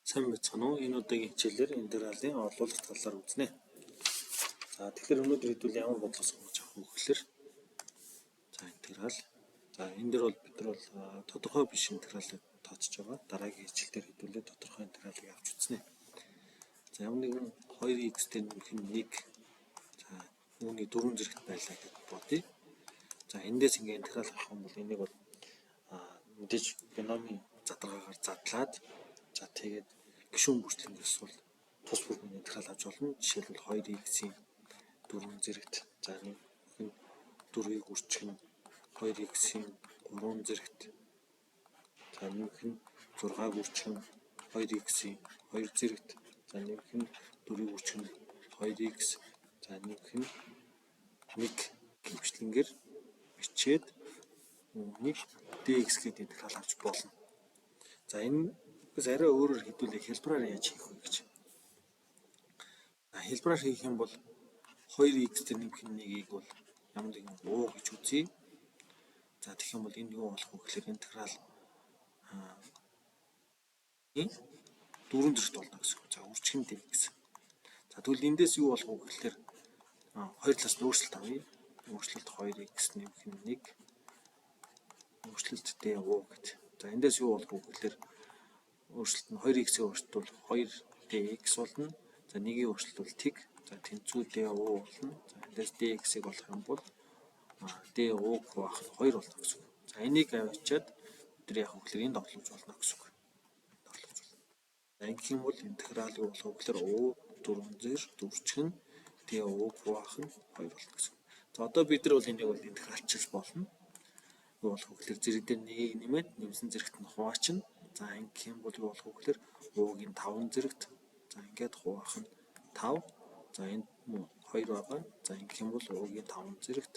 Сайн байцгаана уу? Энэ удаагийн хичээлээр интегралийн орлуулах талаар үзнэ. За тэгэхээр өнөөдөр хэдүүл ямар бодлого сонгож авах вэ гэхээр интеграл. За энэ дээр бол бид нар бол тодорхой биш интегралыг тооцож байгаа. Дараагийн хичээлээр хэдүүлээ тодорхой интегралыг авч үзнэ. За ямар нэгэн 2x-тэй нэмэх нь 1. За үүний дөрвөн зэрэгт байлаа гэж бодъё. За эндээс ингээ интеграл авах юм бол энийг бол мэдээж биномийн задрагаар задлаад за тэгээд гишүүн бүртлэнгээс бол тус бүхний интеграл авч болно. Жишээлбэл 2x-ийн дөрвөн зэрэгт за нэг 4-ийг үржих нь 2x-ийн 3 зэрэгт за нэмэх нь 6-г үржих нь 2x-ийн 2 зэрэгт за нэмэх нь 4-ийг үржих нь 2x за нэмэх нь 1 гэмшлэнгээр бичээд үүнийг dx гэдэг интеграл авч болно. За энэс арай өөрөөр хэдүүлээ хэлбэраар яаж хийх вэ гэж. Хэлбэраар хийх юм бол 2x-тэй нэмэх нь 1-ийг бол ямар нэгэн u гэж үзье. За тэгэх юм бол энэ юу болох вэ гэхээр интеграл дөрвөн зэрэгт болно гэсэн үг. За үржих нь dx. За тэгвэл эндээс юу болох вэ гэхээр хоёр талаас нь өөрчлөлт авъя. Өөрчлөлт 2x нэмэх нь 1 өөрчлөлт du гэж. За эндээс юу болох вэ гэхээр өөрчлөлт нь 2x-ийн өөрчлөлт бол 2dx болно. За 1-ийн өөрчлөлт бол тэг. За тэнцүү du болно. За эндээс dx-ийг болох юм бол du хуваах нь 2 болно гэсэн үг. За энийг авчиад бид нар яг хөглөр энд орлуулж болно гэсэн үг. За ингэх юм бол интеграл юу болох вэ гэхээр u 4 үржих нь du хуваах нь 2 болно гэсэн үг. За одоо бид нар бол энийг бол интегралчилж болно. Юу болох вэ гэхээр зэрэг дээр 1-ийг нэмээд нэмсэн зэрэгт нь хуваачна. За ингэх юм бол юу болох вэ гэхээр u-гийн 5 зэрэгт за ингээд хуваах нь 5. За энд 2 байгаа. За ингэх юм бол u-гийн 5 зэрэгт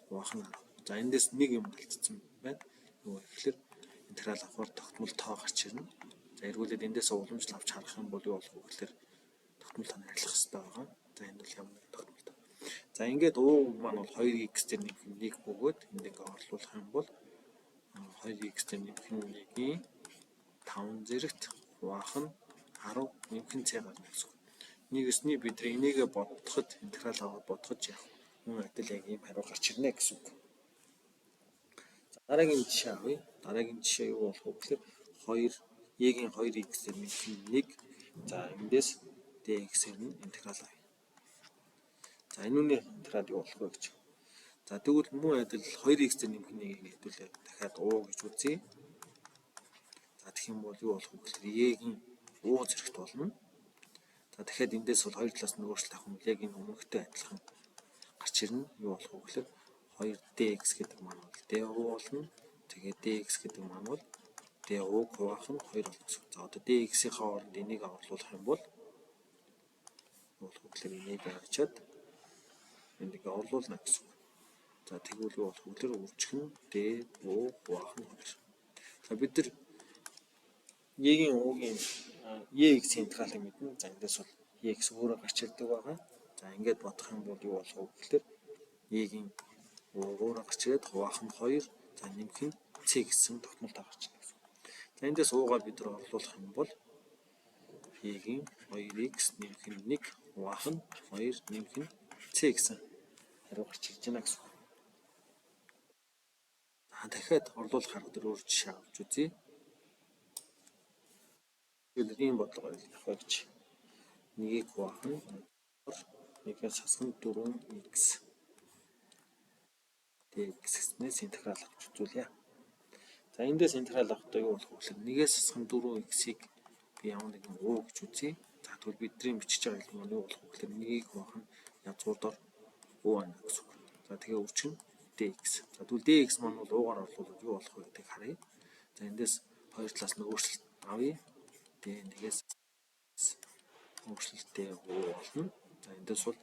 хуваах нь 10. За эндээс нэг юм алдсан байна. Юу гэхээр интеграл авахар тогтмол тоо гарч ирнэ. За эргүүлээд эндээс уламжлал авч харах юм бол юу болох вэ гэхээр тогтмол тоо арилгах хэрэгтэй байгаа. За энэ бол ямар нэгэн тогтмол тоо. За ингээд u маань бол 2x-тэй нэмэх нь 1 бөгөөд энд ингээ орлуулах юм бол 2x-тэй нэмэх нь 1-ийн 5 зэрэгт хуваах нь 10 нэмэх нь c гарна гэсэн үг. Нэгсний бид энийгээ бодоход интеграл аваад бодоход яг мөн адил яг ийм хариу гарч ирнэ гэсэн үг. За дараагийн жишээ авъя. Дараагийн жишээ юу болох вэ гэхээр 2-ийн 2x-тэй нэмэх нь 1. За эндээс dx-ээр нь интеграл авъя. За энүүний интеграл юу болох вэ гэж. За тэгвэл мөн адил 2x-тэй нэмэх нь 1-ийг хэдүүлээ дахиад u гэж үзье. За тэгэх юм бол юу болох вэ гэхээр e-гийн u зэрэгт болно. За дахиад эндээс бол хоёр талаас нь өөрчлөлт авах юм бол яг энэ өмнөхтэй адилхан гарч ирнэ. Юу болох вэ гэхээр 2dx гэдэг маань бол du болно. Тэгээд dx гэдэг маань бол du хуваах нь 2 болно гэсэн. За одоо dx-ийн хооронд энийг орлуулах юм бол юу болох вэ гэхээр энийг авчиад энийг орлуулна гэсэн. За тэгвэл юу болох вэ гэхээр үржих нь du хуваах нь 2. За бид нар e-гийн u-гийн e-x-ийн интегралыг мэднэ. За эндээс бол e-x өөрөө гарч ирдэг байгаа. За ингээд бодох юм бол юу болох вэ гэхээр e-гийн u өөрөө гарч ирээд хуваах нь 2. За нэмэх нь c гэсэн тогтмол тоо гарч ирнэ гэсэн. За эндээс u-гаар бид нар орлуулах юм бол e-гийн 2x нэмэх нь 1 хуваах нь 2 нэмэх нь c гэсэн хариу гарч ирж байна гэсэн. Дахиад орлуулах арга дээр өөр жишээ авч үзье. Тэгэл ийм бодлого авах гэж. 1-ийг хуваах нь 1-ээс хасах нь 4x dx гэснээс интеграл авч үзүүлье. За эндээс интеграл авахдаа юу болох вэ гэхээр 1-ээс хасах нь 4x-ийг би ямар нэгэн u гэж үзье. За тэгвэл бидний бичиж байгаа юм юу болох вэ гэхээр 1-ийг хуваах нь язгуурдаар u байна гэсэн үг. За тэгээ үржих нь dx. За тэгвэл dx маань бол u-гаар орлуулад юу болох вэ гэдгийг харъя. За эндээс хоёр талаас нь өөрчлөлт авъя. d1-ээс өөрчлөлттэй u болно. За эндээс бол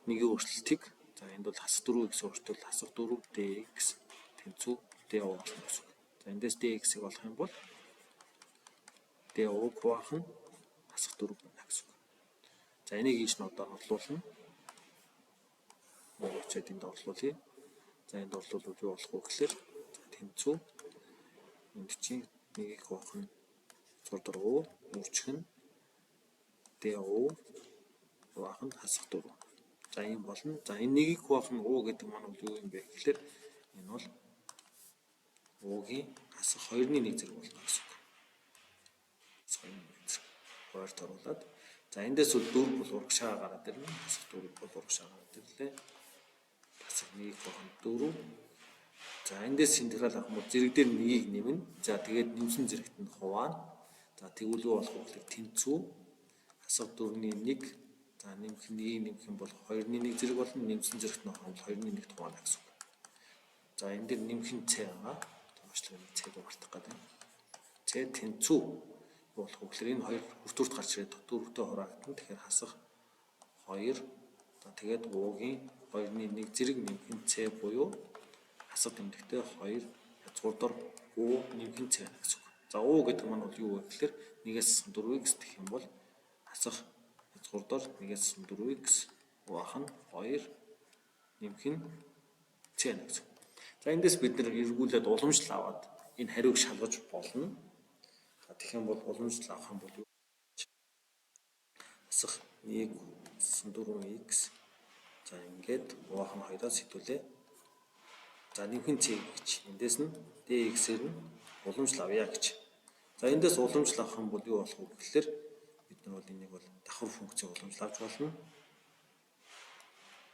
нэгийн өөрчлөлтийг за энд бол хасах 4 гэсэн өөрчлөлт хасах 4 dx тэнцүү du болно гэсэн. За эндээс dx-ийг олох юм бол du хуваах нь хасах 4 байна гэсэн. За энийг ийш нь одоо орлуулна. Очоод энд орлуулъя. За энд орлуулвал юу болох вэ гэхээр тэнцүү энд чинь нэгийг хуваах нь язгуурдар U үүрчих нь ДУ хуваах нь хасах дөрөв. За ийм болно. За энэ нэгийг хуваах нь U гэдэг маань юу юм бэ гэхэлэр энэ бол U-гийн хасах 2-1 зэрэг болно гэсэн үг. Хоёрт оруулаад за эндээс бол 4 бол урагшаа гараад ирнэ. Хасах 4 бол урагшаа гараад ирлээ. Хасах 1 бохон 4. За эндээс интеграл авах юм бол зэрэг дээр нэгийг нэмнэ. За тэгээд нэмсэн зэрэгт нь хуваана. За тэгвэл юу болох вэ гэхээр тэнцүү хасах 4-ний 1 за нэмэх нэгийг нэмэх юм бол 2-ны 1 зэрэг болно. Нэмсэн зэрэгт нь хавал 2-ны 1-т хуваана гэсэн үг. За энэ дээр нэмэх нь c байгаа. Томчлогын c-г мартах гэдэг. c тэнцүү болох вэ гэхээр энэ хоёр хүртүрт гарч ирээд дөрөвтөө хураагдана. Тэгэхээр хасах 2 за тэгээд U-гийн 2-ны 1 зэрэг нэмэх нь c буюу хасах тэмдэгтээ 2 язгуурдар U нэмэх нь c гэсэн үг. За U гэдэг маань бол юу вэ гэхээр 1-ээс 4x гэх юм бол хасах язгуурдар 1-ээс 4x хуваах нь 2 нэмэх нь c гэсэн үг. За эндээс бид нэр эргүүлээд уламжлал аваад энэ хариуг шалгаж болно. За тэгэх юм бол уламжлал авах юм бол юу хасах 1-ээс 4x за ингээд хуваах нь 2-оос хэдүүлээ. За нэмэх нь c гэж эндээс нь dx-ээр нь уламжлал авъя гэж. За эндээс уламжлал авах юм бол юу болох вэ гэхээр бид нар бол энийг бол давхар функцийн уламжлал авч болно.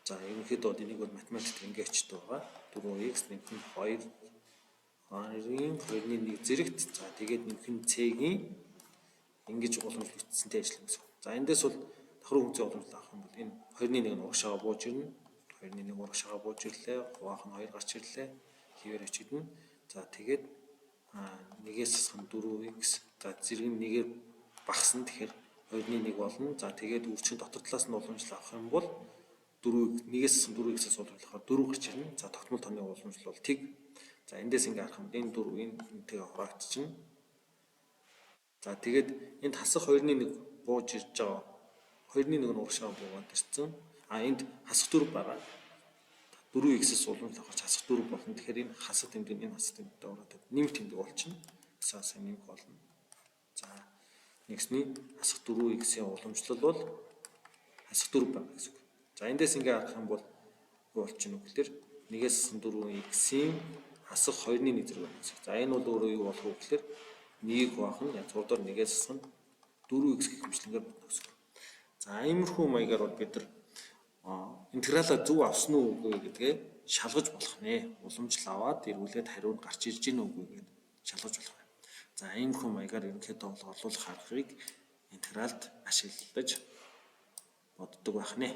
За ерөнхийдөө бол энийг бол математикт ингээд өчтөй байгаа. 4x нэмэх нь 2-ын 2-ны 1 зэрэгт за тэгээд нэмэх нь c-гийн ингэж уламжлал бичсэнтэй ажиллана гэсэн. За эндээс бол давхар функцийн уламжлал авах юм бол энэ 2-ны 1 нь урагшаага бууж ирнэ. 2-ны 1 урагшаага бууж ирлээ. Хуваах нь 2 гарч ирлээ. Хивээр өчигдөн. За тэгээд 1-ээс хасах 4x за зэрэг нь 1-ээр багасна. Тэгэхээр 2-ны 1 болно. За тэгээд үржихийн дотор талаас нь уламжлал авах юм бол 1-ээс 4x-ээс уламжлахаар 4 гарч ирнэ. За тогтмол тооны уламжлал бол тэг. За эндээс ингээ харах юм энэ 4 энэтэйгээ хураагдчихна. За тэгээд энд хасах 2-ны 1 бууж ирж байгаа. 2-ны 1 нь урагшаага буугаад ирсэн. Энд хасах 4 байгаа. 4x-ээс уламжлал авах хасах 4 болно. Тэгэхээр энэ хасах тэмдэг энэ хасах тэмдэгтэй ороод нэм тэмдэг болчихно. Асаасаа нэмэх болно. За нэгсний хасах 4x-ийн уламжлал бол хасах 4 байгаа гэсэн үг. За эндээс ингээ харах юм бол юу болчихно вэ гэхээр 1-ээс 4x-ийн хасах 2-ны 1 зэрэг байна гэсэн. За энэ бол өөрөө юу болох вэ гэхээр нэгийг хуваах нь язгуурдар 1-ээс хасах 4x гэх хэмжлэнгээр бодно гэсэн. За иймэрхүү маягаар бол бид нар интегралаа зөв авсан уу үгүй гэдгээ шалгаж болох нэ. Уламжлал аваад эргүүлээд хариунд гарч ирж гин үгүй гэдээ шалгаж болох юм. За иймэрхүү маягаар ерөнхийдөө бол орлуулах аргыг интегралд ашиглаж боддог байх нэ.